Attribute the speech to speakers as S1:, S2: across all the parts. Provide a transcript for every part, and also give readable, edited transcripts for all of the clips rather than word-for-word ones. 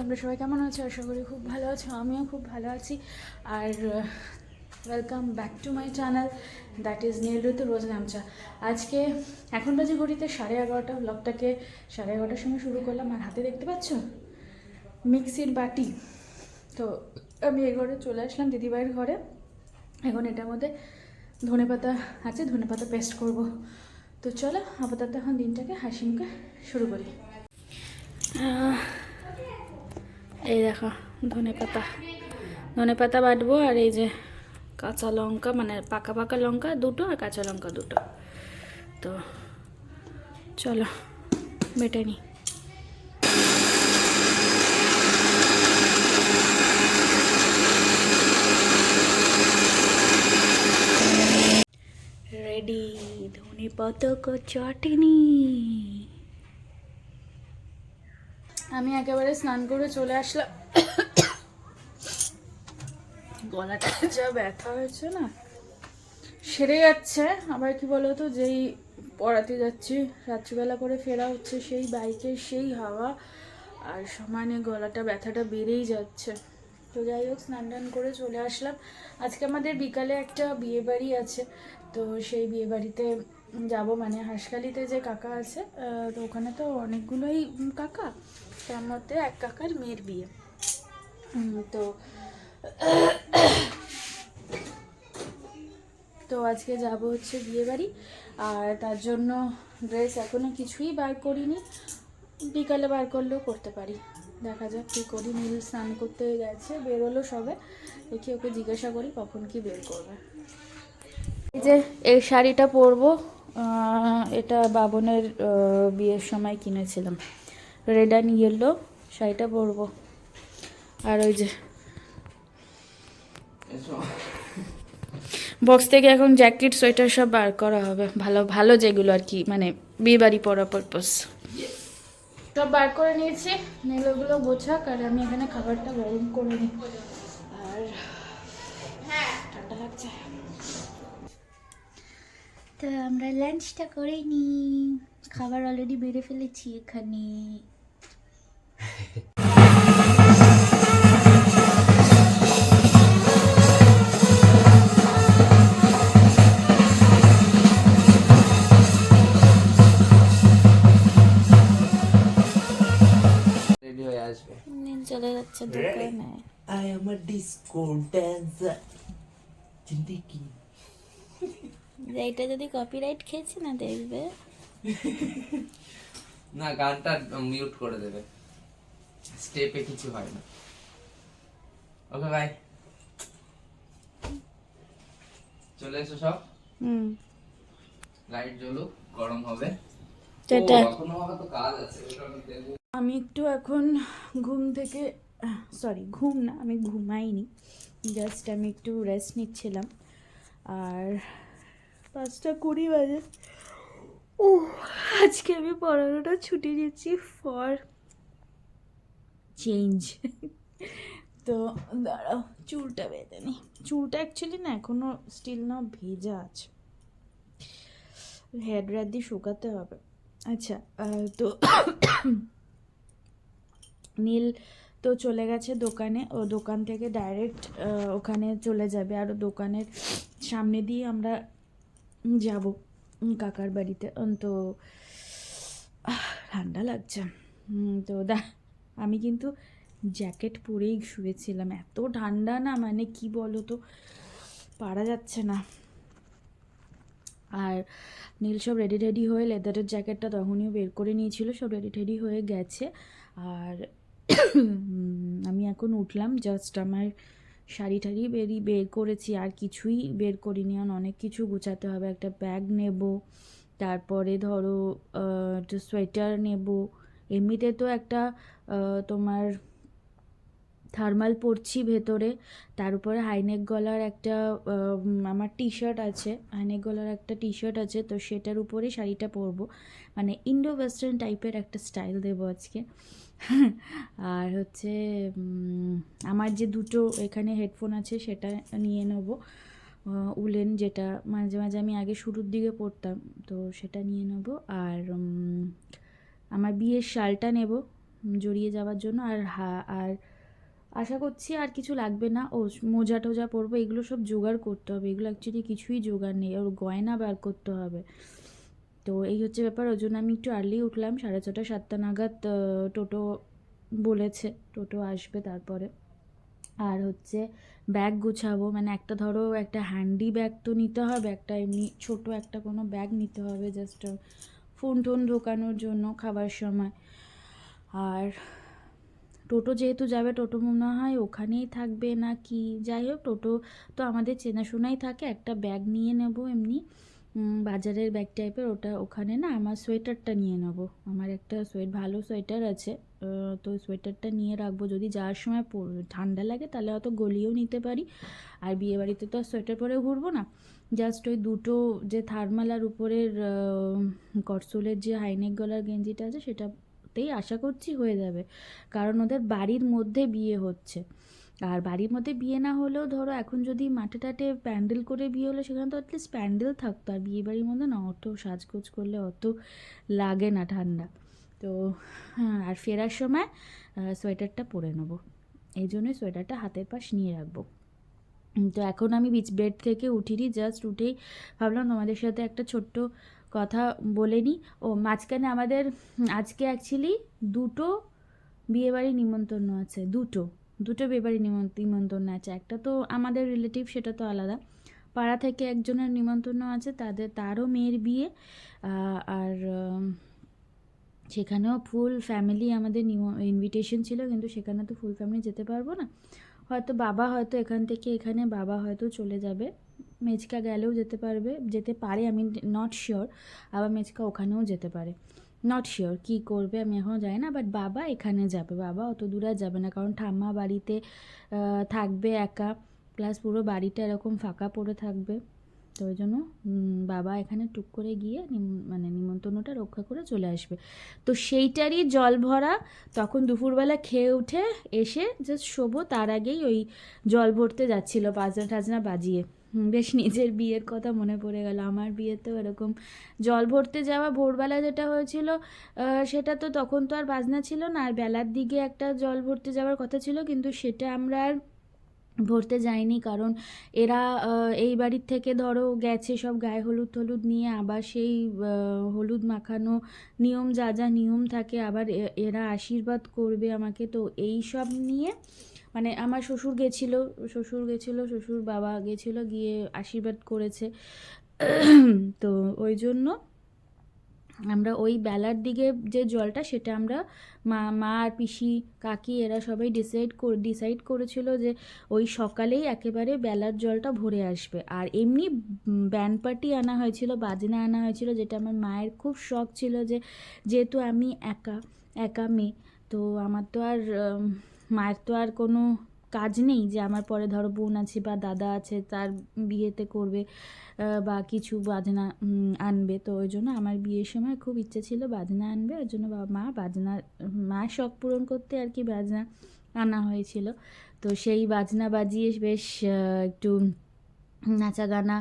S1: তোমরা সবাই কেমন আছো? আশা করি খুব ভালো আছো, আমিও খুব ভালো আছি। আর welcome back to my channel, that is Neel Ritu রোজ নামচা। আজকে এখন বাজে ঘড়িতে 11:30, ব্লগটাকে 11:30টার সময় শুরু করলাম। আর হাতে দেখতে পাচ্ছ মিক্সির বাটি। তো আমি এই ঘরে চলে আসলাম, দিদিভাইয়ের ঘরে। এখন এটার মধ্যে ধনেপাতা আছে, ধনেপাতা পেস্ট করব। তো চলো আপাতত এখন দিনটাকে হাসি মুখে শুরু করি। এই দেখো ধনে পাতা বাটবো। আর এই যে কাঁচা লঙ্কা, মানে পাকা পাকা লঙ্কা দুটো আর কাঁচা লঙ্কা দুটো। তো চলো বেটে নিই। রেডি ধনে পাতা চাটনি। আমি একেবারে স্নান করে চলে আসলাম। গলাটা যা ব্যথা হয়েছে না, সেরে যাচ্ছে। আবার কি বলতো, যেই পড়াতে যাচ্ছি রাত্রিবেলা করে ফেরা হচ্ছে, সেই বাইকের সেই হাওয়া আর সমানে গলাটা ব্যথাটা বেড়েই যাচ্ছে। তো যাই হোক, স্নান টান করে চলে আসলাম। আজকে আমাদের বিকালে একটা বিয়ে বাড়ি আছে, তো সেই বিয়ে বাড়িতে যাবো। মানে হাঁসখালিতে যে কাকা আছে, তো ওখানে তো অনেকগুলোই কাকা, তার মধ্যে এক কাকার মেয়ের বিয়ে। তো তো আজকে যাব হচ্ছে বিয়ে বাড়ি। আর তার জন্য ড্রেস এখনও কিছুই বার করিনি, বিকালে বার করলেও করতে পারি। দেখা যাক কী করি। নীল স্নান করতে গেছে, বেরোলো সবে। দেখি ওকে জিজ্ঞাসা করি কখন কি বের করবে। এই যে এই শাড়িটা পরবো, এটা বাবনের বিয়ের সময় কিনেছিলাম, রেড অ্যান্ড ইয়েলো শাড়িটা পরবো। আর ওই যে বক্স থেকে এখন জ্যাকেট সোয়েটার সব বার করা হবে, ভালো ভালো যেগুলো আর কি, মানে বিয়ে বাড়ি পরা পারপাস। সব বার করে নিয়েছি, নেলোগুলো গোছাক আর আমি এখানে খাবারটা গরম করে নিই। আর ঠান্ডা লাগছে। তো আমরা লাঞ্চটা করে নিই, খাবার অলরেডি বেড়ে ফেলেছি এখানে।
S2: রেডি হয়ে আসবে।
S1: চলে যাচ্ছে দোকানে।
S2: I am a disco dancer. জিন্দেগি।
S1: এইটা যদি কপিরাইট খেয়েছি না দেখবে।
S2: না, গানটা মিউট করে দেবে, স্টেপে কিছু হয় না। ওকে বাই, চলে এসো সব। লাইট জ্বলুক, গরম হবে। এখনো আমার তো কাজ আছে, ওটা আমি দেখবো।
S1: আমি একটু এখন ঘুম থেকে, সরি ঘুম না, আমি ঘুমাইনি, জাস্ট আমি একটু রেস্ট নিচ্ছিলাম। আর 5:20 বাজে। ও আজকে আমি পড়ানোটা ছুটি দিচ্ছি ফর চেঞ্জ। তো দাঁড়াও, চুলটা বেঁধে নি। চুলটা অ্যাকচুয়ালি না এখনো স্টিল না ভেজা আছে, হেড ড্রায়ার দিয়ে শুকাতে হবে। আচ্ছা, তো নীল তো চলে গেছে দোকানে, ও দোকান থেকে ডাইরেক্ট ওখানে চলে যাবে। আর দোকানের সামনে দিয়ে আমরা যাব কাকার বাড়িতে। তো ঠান্ডা লাগছে। তো আমি কিন্তু জ্যাকেট পরেই শুয়েছিলাম, এত ঠান্ডা না, মানে কি বলো তো, পারা যাচ্ছে না। আর নীল সব রেডি রেডি হয়ে, লেদারের জ্যাকেটটা তখনই বের করে নিয়েছিল, সব রেডি টেডি হয়ে গেছে। আর আমি এখন উঠলাম, জাস্ট আমার শাড়ি টাড়ি বের করেছি, আর কিছুই বের করিনি। অনেক কিছু গুছাতে হবে, একটা ব্যাগ নেব, তারপরে ধরো একটা সোয়েটার নেব। এমনিতে তো একটা তোমার থার্মাল পরছি ভেতরে, তার উপরে হাইনেক গলার একটা আমার টি শার্ট আছে, হাইনেক গলার একটা টি শার্ট আছে, তো সেটার উপরে শাড়িটা পরবো। মানে ইন্ডো ওয়েস্টার্ন টাইপের একটা স্টাইল দেবো আজকে। আর হচ্ছে আমার যে দুটো এখানে হেডফোন আছে সেটা নিয়ে নেবো, উলেন, যেটা মাঝে মাঝে আমি আগে শুরুর দিকে পরতাম, তো সেটা নিয়ে নেবো। আর আমার বিয়ের শালটা নেব, জড়িয়ে যাওয়ার জন্য। আর আশা করছি আর কিছু লাগবে না। ও মোজা টোজা পরবো, এগুলো সব জোগাড় করতে হবে, এগুলো অ্যাকচুয়ালি কিছুই জোগাড় নেই, ওর গয়না বার করতে হবে। তো এই হচ্ছে ব্যাপার, ওই জন্য আমি একটু আর্লি উঠলাম, 6:30 7টা নাগাদ টোটো বলেছে, টোটো আসবে তারপরে। আর হচ্ছে ব্যাগ গুছাবো, মানে একটা ধরো একটা হ্যান্ডি ব্যাগ তো নিতে হবে, একটা এমনি ছোট একটা কোনো ব্যাগ নিতে হবে জাস্ট ফোন টোন ঢোকানোর জন্য খাবার সময়। আর টোটো যেহেতু যাবে, টোটো মনে হয় ওখানেই থাকবে না কি, যাই হোক টোটো তো আমাদের চেনাশোনাই থাকে। একটা ব্যাগ নিয়ে নেব এমনি বাজারের ব্যাগ টাইপের, ওটা ওখানে না আমার সোয়েটারটা নিয়ে নেব, আমার একটা ভালো সোয়েটার আছে, তো সোয়েটারটা নিয়ে রাখবো, যদি যাওয়ার সময় ঠান্ডা লাগে তাহলে হয়তো গলিয়েও নিতে পারি। আর বিয়েবাড়িতে তো আর সোয়েটার পরে ঘুরবো না, জাস্ট ওই দুটো যে থার্মাল আর উপরের করসোলের যে হাইনেক গলার গেঞ্জিটা আছে সেটাতেই আশা করছি হয়ে যাবে, কারণ ওদের বাড়ির মধ্যে বিয়ে হচ্ছে। আর বাড়ির মধ্যে বিয়ে না হলেও ধরো এখন যদি মাঠে টাটে প্যান্ডেল করে বিয়ে হলে সেখানে তো অ্যাটলিস্ট প্যান্ডেল থাকতো, আর বিয়ে বাড়ির মধ্যে না অত সাজগোজ করলে অত লাগে না ঠান্ডা। তো হ্যাঁ, আর ফেরার সময় সোয়েটারটা পরে নেবো, এই জন্যই সোয়েটারটা হাতের পাশ নিয়ে রাখবো। তো এখন আমি বেড থেকে উঠিনি, জাস্ট উঠেই ভাবলাম তোমাদের সাথে একটা ছোট্ট কথা বলে নিই। ও মাঝখানে আমাদের আজকে অ্যাকচুয়ালি দুটো বিয়েবাড়ি নিমন্ত্রণ আছে, দুটো বিয়েবাড়ি নিমন্ত্রণ আছে। একটা তো আমাদের রিলেটিভ, সেটা তো আলাদা, পাড়া থেকে একজনের নিমন্ত্রণ আছে, তারও মেয়ের বিয়ে। আর সেখানেও ফুল ফ্যামিলি আমাদের ইনভিটেশন ছিল, কিন্তু সেখানে তো ফুল ফ্যামিলি যেতে পারবো না, হয়তো বাবা হয়তো এখান থেকে এখানে বাবা হয়তো চলে যাবে, মেচকা গেলেও যেতে পারে, আমি নট শিওর, আবার মেচকা ওখানেও যেতে পারে, নট শিওর কী করবে আমি এখনও জানি না, বাট বাবা এখানে যাবে, বাবা অত দূর আর যাবে না, কারণ ঠাম্মা বাড়িতে থাকবে একা, প্লাস পুরো বাড়িটা এরকম ফাঁকা পড়ে থাকবে, তো ওই জন্য বাবা এখানে টুক করে গিয়ে মানে নিমন্ত্রণটা রক্ষা করে চলে আসবে। তো সেইটারই জল ভরা, তখন দুপুরবেলা খেয়ে উঠে এসে জাস্ট শোবো, তার আগেই ওই জল ভরতে যাচ্ছিলো বাজনা টাজনা বাজিয়ে। বেশ নিজের বিয়ের কথা মনে পড়ে গেল, আমার বিয়েতেও এরকম জল ভরতে যাওয়া ভোরবেলা যেটা হয়েছিল, সেটা তো তখন তো আর বাজনা ছিল না, আর বেলার দিকে একটা জল ভরতে যাওয়ার কথা ছিল, কিন্তু সেটা আমরা আর ভরতে যায়নি, কারণ এরা এই বাড়ির থেকে ধরো গেছে সব গায়ে হলুদ নিয়ে, আবার সেই হলুদ মাখানো নিয়ম, যা যা নিয়ম থাকে, আবার এরা আশীর্বাদ করবে আমাকে, তো এই সব নিয়ে মানে আমার শ্বশুর গেছিলো, শ্বশুর বাবা গেছিলো, গিয়ে আশীর্বাদ করেছে। তো ওই জন্য আমরা ওই বেলার দিকে যে জলটা, সেটা আমরা মা আর পিসি কাকি এরা সবাই ডিসাইড করেছিল যে ওই সকালেই একেবারে বেলার জলটা ভরে আসবে। আর এমনি ব্যান্ড পার্টি আনা হয়েছিল, বাজনা আনা হয়েছিল, যেটা আমার মায়ের খুব শখ ছিল, যেহেতু আমি একা মেয়ে, তো আমার তো আর মায়ের তো আর কোনো কাজ নেই যে আমার পরে ধরো বোন আছে বা দাদা আছে তার বিয়েতে করবে বা কিছু বাজনা আনবে, তো ওই জন্য আমার বিয়ের সময় খুব ইচ্ছে ছিল বাজনা আনবে, ওই জন্য মা শখ পূরণ করতে আর কি বাজনা আনা হয়েছিল। তো সেই বাজনা বাজিয়ে বেশ একটু নাচা গানা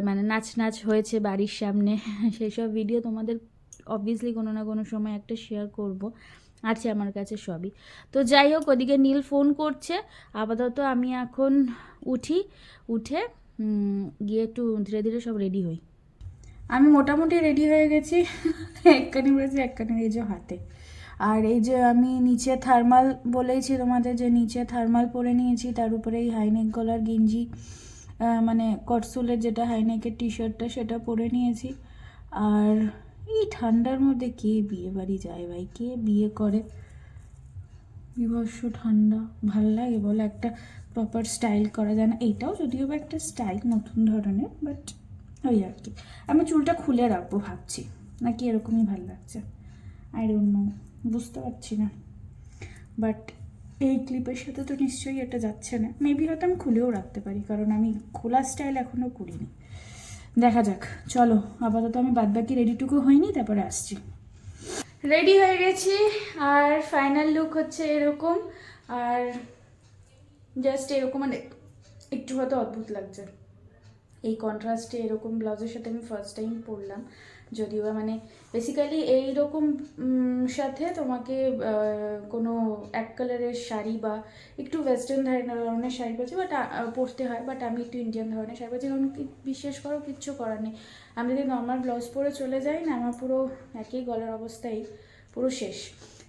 S1: মানে নাচ হয়েছে বাড়ির সামনে, সেই সব ভিডিও তোমাদের অবভিয়াসলি কোনো না কোনো সময় একটা শেয়ার করব, আছে আমার কাছে সবই। তো যাই হোক, ওদিকে নীল ফোন করছে, আপাতত আমি এখন উঠে গিয়ে একটু ধীরে ধীরে সব রেডি হই। আমি মোটামুটি রেডি হয়ে গেছি, একখানি বলেছি একখানি এই যে হাতে, আর এই যে আমি নিচে থার্মাল বলেইছি তোমাদের, যে নিচে থার্মাল পরে নিয়েছি, তার উপরে এই হাইনেক গলার গেঞ্জি মানে কটসুলের যেটা হাইনেকের টি শার্টটা সেটা পরে নিয়েছি। আর এই ঠান্ডার মধ্যে কে বিয়ে বাড়ি যায় ভাই, কে বিয়ে করে, বিভৎস ঠান্ডা, ভাল লাগে বলে, একটা প্রপার স্টাইল করা যায় না, এইটাও যদিও বা একটা স্টাইল নতুন ধরনের, বাট ওই আর কি। আমি চুলটা খুলে রাখবো ভাবছি, নাকি এরকমই ভালো লাগছে, আই ডোন্ট নো, বুঝতে পারছি না, বাট এই ক্লিপের সাথে তো নিশ্চয়ই এটা যাচ্ছে না, মেবি হয়তো আমি খুলেও রাখতে পারি, কারণ আমি খোলা স্টাইল এখনও করিনি, দেখা যাক। চলো আপাতত আমি বাদবাকি রেডিটুকু হয়নি, তারপরে আসছি। রেডি হয়ে গেছি, আর ফাইনাল লুক হচ্ছে এরকম, আর জাস্ট এরকম, মানে একটু হয়তো অদ্ভুত লাগছে, এই কন্ট্রাস্টে এরকম ব্লাউজের সাথে আমি ফার্স্ট টাইম পরলাম, যদিও মানে বেসিক্যালি এইরকম সাথে তোমাকে কোনো এক কালারের শাড়ি বা একটু ওয়েস্টার্ন ধরনের শাড়ি পরছি, বাট পরতে হয়, বাট আমি একটু ইন্ডিয়ান ধরনের শাড়ি পরছি, কারণ বিশেষ করে কিচ্ছু করার নেই। আমি যদি নর্মাল ব্লাউজ পরে চলে যাই না, আমার পুরো একই গলার অবস্থায় পুরো শেষ।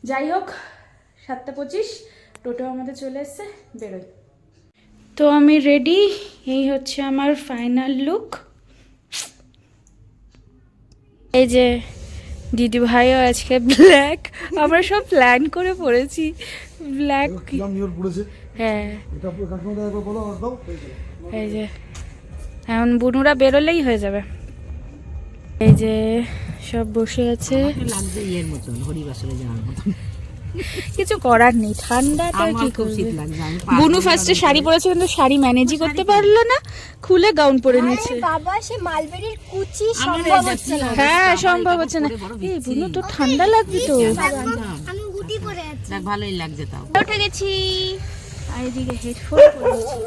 S1: যাই হোক, 7:25 টোটো আমাদের চলে এসছে, বেরোই। তো আমি রেডি, এই হচ্ছে আমার ফাইনাল লুক। এই যে দিদি ভাইও আজকে ব্ল্যাক, আমরা সব প্ল্যান করে পড়েছি ব্ল্যাক। হ্যাঁ, এই যে এখন বুনুরা বেরোলেই হয়ে যাবে। এই যে সব বসে আছে, কিছু করার নেই, ঠান্ডাটা কি করবে। বুনু ফার্স্টে শাড়ি পরেছে, কিন্তু শাড়ি ম্যানেজই করতে পারলো না, খুলে গাউন পরে নিয়েছে।
S3: বাবা সে মালবেরির কুচি সম্ভব হচ্ছে না।
S1: হ্যাঁ, সম্ভব হচ্ছে না। এই বুনু তো ঠান্ডা লাগবে তো।
S3: আমি হুডি পরে আছি।
S4: দেখ ভালোই লাগছে তাও।
S1: উঠে গেছি, আর এদিকে হেডফোন পরেছি।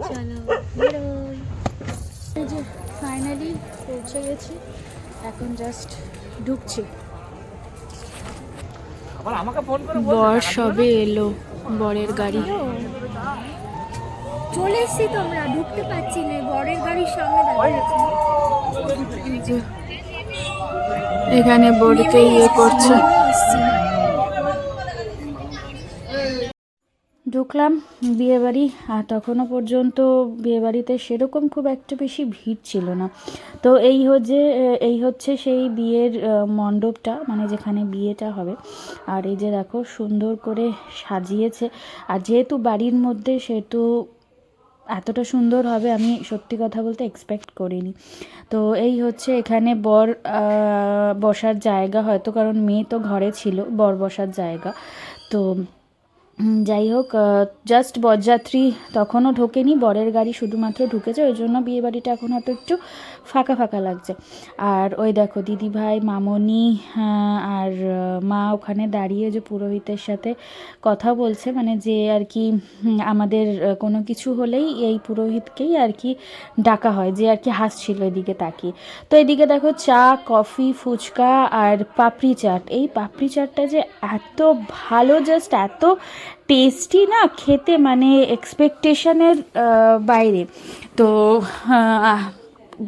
S1: চলো বেরোই। এই যে ফাইনালি পৌঁছে গেছি, এখন জাস্ট ঢুকছি। বর সবে এলো, বরের গাড়ি।
S3: চলে এসছি, তোমরা ঢুকতে পারছি না, বরের গাড়ির সামনে দাঁড়িয়ে আছি।
S1: এখানে বরকে ইয়ে করছে। ঢুকলাম বিয়েবাড়ি, আর তখনও পর্যন্ত বিয়েবাড়িতে সেরকম খুব একটা বেশি ভিড় ছিল না। তো এই হচ্ছে সেই বিয়ের মণ্ডপটা, মানে যেখানে বিয়েটা হবে। আর এই যে দেখো সুন্দর করে সাজিয়েছে, আর যেহেতু বাড়ির মধ্যে সেহেতু এতটা সুন্দর হবে আমি সত্যি কথা বলতে এক্সপেক্ট করিনি। তো এই হচ্ছে এখানে বর বসার জায়গা, হয়তো কারণ মেয়ে তো ঘরে ছিল, বর বসার জায়গা। তো যাই হোক, জাস্ট বরযাত্রী তখনও ঢোকেনি, বরের গাড়ি শুধুমাত্র ঢুকেছে, ওই জন্য বিয়েবাড়িটা এখন হয়তো একটু ফাঁকা ফাঁকা লাগছে। আর ওই দেখো দিদিভাই, মামনি আর মা ওখানে দাঁড়িয়ে যে পুরোহিতের সাথে কথা বলছে, মানে যে আর কি আমাদের কোনো কিছু হলেই এই পুরোহিতকেই আর কি ডাকা হয়, যে আর কি হাসছিল এদিকে তাকিয়ে। তো এদিকে দেখো চা, কফি, ফুচকা আর পাপড়ি চাট। এই পাপড়ি চাটটা যে এত ভালো, জাস্ট এত টেস্টি না খেতে, মানে এক্সপেকটেশনের বাইরে। তো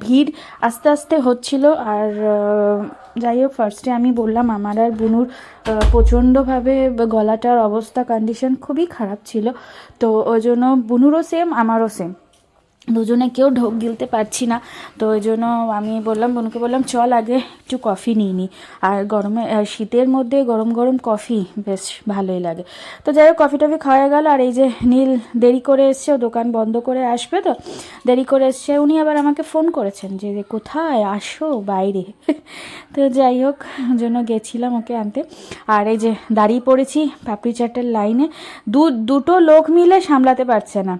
S1: ভিড় আস্তে আস্তে হচ্ছিল। আর যাই হোক, ফার্স্টে আমি বললাম আমার আর বুনুর প্রচণ্ডভাবে গলাটার অবস্থা, কন্ডিশন খুবই খারাপ ছিল। তো ওই জন্য বুনুরও সেম, আমারও সেম, দুজনে কেউ ঢোক গিলতে পারছি না। তো ওই জন্য আমি বললাম, বোনকে বললাম চল আগে একটু কফি নিয়ে নিই। আর শীতের মধ্যে গরম গরম কফি বেশ ভালোই লাগে। তো যাই হোক, কফি টফি খাওয়া গেল। আর এই যে নীল দেরি করে এসছে, ও দোকান বন্ধ করে আসবে, তো দেরি করে এসছে। উনি আবার আমাকে ফোন করেছেন যে কোথায়, আসো বাইরে। তো যাই হোক, জন্য গেছিলাম ওকে আনতে। আর এই যে দাঁড়িয়ে পড়েছি পাপড়ি চাটের লাইনে, দুটো লোক মিলে সামলাতে পারছে না,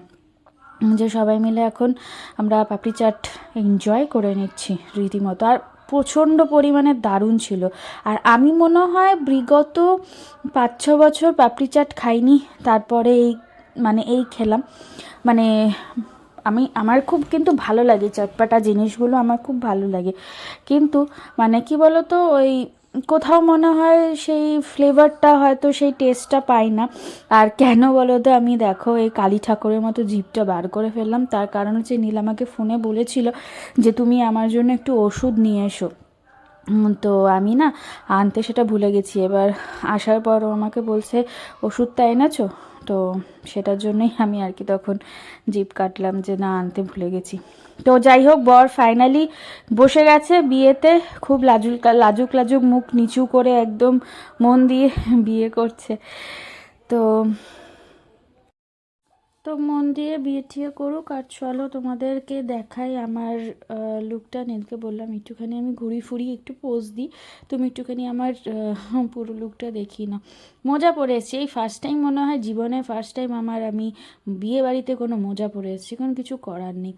S1: যে সবাই মিলে এখন আমরা পাপড়ি চাট এনজয় করে নিচ্ছি রীতিমতো। আর প্রচণ্ড পরিমাণে দারুণ ছিল। আর আমি মনে হয় বিগত 5-6 বছর পাপড়ি চাট খাইনি, তারপরে এই খেলাম। মানে আমার খুব কিন্তু ভালো লাগে, চটপাটা জিনিসগুলো আমার খুব ভালো লাগে, কিন্তু মানে কি বলো তো, ওই কোথাও মনে হয় সেই ফ্লেভারটা, হয়তো সেই টেস্টটা পাই না। আর কেন বলো তো, আমি দেখো এই কালী ঠাকুরের মতো জিভটা বার করে ফেললাম, তার কারণ হচ্ছে নীল আমাকে ফোনে বলেছিল যে তুমি আমার জন্য একটু ওষুধ নিয়ে এসো। তো আমি না আনতে সেটা ভুলে গেছি। এবার আসার পর ও আমাকে বলছে ওষুধটা এনেছো, তো সেটার জন্যই আমি আর কি তখন জিভ কাটলাম যে না, আনতে ভুলে গেছি। তো যাই হোক, বর ফাইনালি বসে গেছে বিয়েতে, খুব লাজুক লাজুক মুখ নিচু করে একদম মন দিয়ে বিয়ে করছে। তো মন দিয়ে বিয়ে টিয়ে করুক। আর চলো তোমাদেরকে দেখাই আমার লুকটা। নীলকে বললাম একটুখানি আমি ঘুরি ফুরি একটু পোজ দিই, তুমি একটুখানি আমার পুরো লুকটা দেখি না। মোজা পরে এসেছি, এই ফার্স্ট টাইম মনে হয় জীবনে, ফার্স্ট টাইম আমি বিয়ে বাড়িতে কোনো মোজা পরে এসেছি, কোনো কিছু করার নেই।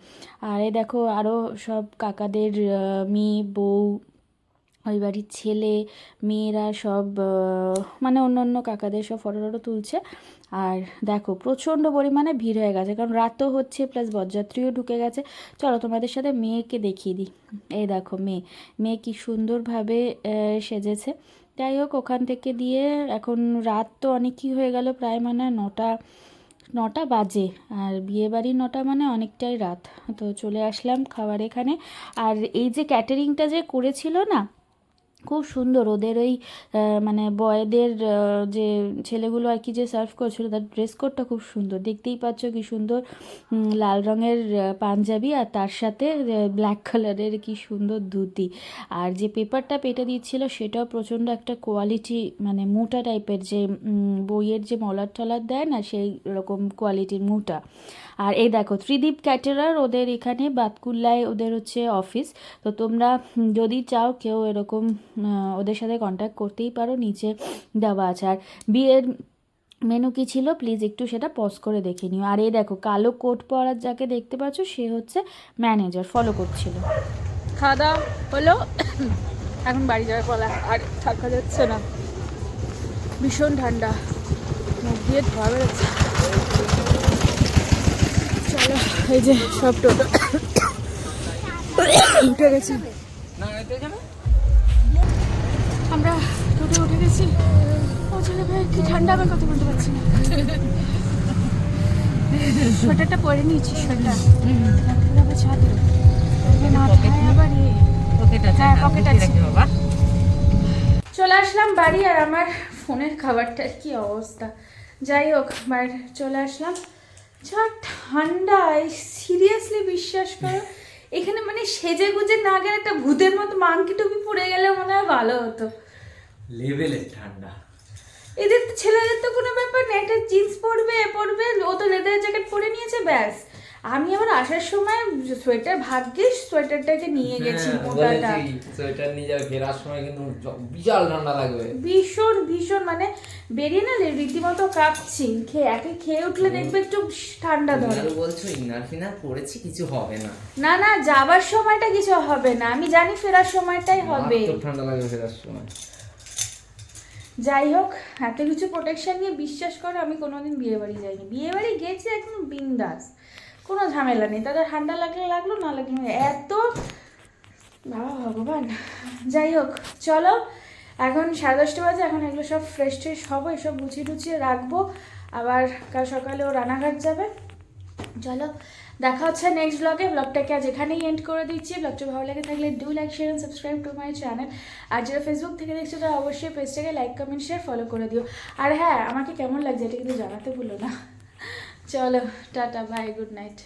S1: আর এই দেখো আরও সব কাকাদের মেয়ে বউ ওই বাড়ির ছেলে মেয়েরা সব মানে অন্য অন্য কাকাদের সব ফটো টটো তুলছে। আর দেখো প্রচণ্ড পরিমাণে ভিড় হয়ে গেছে, কারণ রাতও হচ্ছে প্লাস বরযাত্রীও ঢুকে গেছে। চলো তোমাদের সাথে মেয়েকে দেখিয়ে দিই। এই দেখো মেয়ে কি সুন্দরভাবে সেজেছে। যাই হোক, ওখান থেকে দিয়ে এখন রাত তো অনেকই হয়ে গেল, প্রায় মানে 9টা বাজে, আর বিয়েবাড়ি 9টা মানে অনেকটাই রাত। তো চলে আসলাম খাবার এখানে। আর এই যে ক্যাটারিংটা যে করেছিল না, খুব সুন্দর ওদের ওই মানে বয়েদের যে ছেলেগুলো আর কি যে সার্ভ করছিল, তার ড্রেস কোডটা খুব সুন্দর, দেখতেই পাচ্ছ কি সুন্দর লাল রঙের পাঞ্জাবি, আর তার সাথে ব্ল্যাক কালারের কি সুন্দর ধুতি। আর যে পেপারটা পেটে দিচ্ছিল সেটাও প্রচণ্ড একটা কোয়ালিটি, মানে মোটা টাইপের, যে বইয়ের যে মলার টলার দেয় না সেই রকম কোয়ালিটির মোটা। আর এই দেখো ত্রিদীপ ক্যাটারার, ওদের এখানে বাতকুল্লায় ওদের হচ্ছে অফিস। তো তোমরা যদি চাও কেউ এরকম ওদের সাথে কন্ট্যাক্ট করতেই পারো, নিচে দেওয়া আছে। আর বিয়ের মেনু কী ছিল প্লিজ একটু সেটা পজ করে দেখে নিও। আর এই দেখো কালো কোট পরার যাকে দেখতে পাচ্ছ সে হচ্ছে ম্যানেজার, ফলো করছিল। খাওয়া দাওয়া হলো, এখন বাড়ি যাওয়ার পালা। আর থাকা যাচ্ছে না, ভীষণ ঠান্ডা, মুখ দিয়ে ধোয়া বেরোচ্ছে। চলো, এই যে সব টোটো উঠে গেছি, আমরা টোটো উঠে গেছি। ও ছেলে ভাই কি ঠান্ডা, আমি কথা বলতে পারছি না। সোয়েটারটা পরে নিয়েছি, সোয়েটার আবার ছাদে মাথায় আবার হ্যাঁ পকেট আছে। চলে আসলাম বাড়ি, আর আমার ফোনের খাবারটার কি অবস্থা। যাই হোক, চলে আসলাম। যা ঠান্ডা, সিরিয়াসলি বিশ্বাস করো, এখানে মানে সেজে গুজে না গেলে একটা ভূতের মতো মাংকি টুপি পরে গেলে মনে হয় ভালো হতো।
S2: লেভেলের ঠান্ডা।
S1: এদের তো ছেলেদের তো কোনো ব্যাপার নেই, একটা জিন্স পরবে, ও তো লেদার জ্যাকেট পরে নিয়েছে ব্যাস। আমি আবার আসার সময় সোয়েটার, ভাগ্যিস সোয়েটারটাকে নিয়ে গেছি মোটাটা।
S2: সোয়েটার নিয়ে যাবে, ফেরার সময় কিন্তু বিশাল ঠান্ডা লাগবে, ভীষণ
S1: ভীষণ, মানে বেরিয়ে না রীতিমতো কাঁপছি। খেয়ে উঠলে দেখবে একটু ঠান্ডা ধরে।
S2: বলছো ইনার ফিনার পড়েছি, কিছু হবে না।
S1: না যাবার সময়টা কিছু হবে না, আমি জানি ফেরার সময়টাই হবে,
S2: ঠান্ডা লাগবে ফেরার সময়।
S1: যাই হোক, এত কিছু প্রোটেকশন নিয়ে বিশ্বাস করো আমি কোনোদিন বিয়ে বাড়ি যাইনি। বিয়ে বাড়ি গেছি একদম বিন্দাস, কোনো ঝামেলা নেই। তাদের ঠান্ডা লাগলে লাগলো, না লাগলে এত বাবা ভগবান। যাই হোক চলো, এখন 10:30 বাজে, এখন এগুলো সব ফ্রেশ ট্রেশ হবো, এসব গুছিয়ে রাখবো, আবার কাল সকালে ও রানাঘাট যাবে। চলো দেখা হচ্ছে নেক্সট ব্লগটাকে আজ এখানেই এন্ড করে দিচ্ছি। ব্লগটা ভালো লাগে থাকলে do like share and subscribe to my channel. আর যারা ফেসবুক থেকে দেখছো তারা অবশ্যই পেজটাকে লাইক কমেন্ট শেয়ার ফলো করে দিও। আর হ্যাঁ, আমাকে কেমন লাগছে এটা কিন্তু জানাতে ভুলো না। চলো টাটা, বাই, গুড নাইট।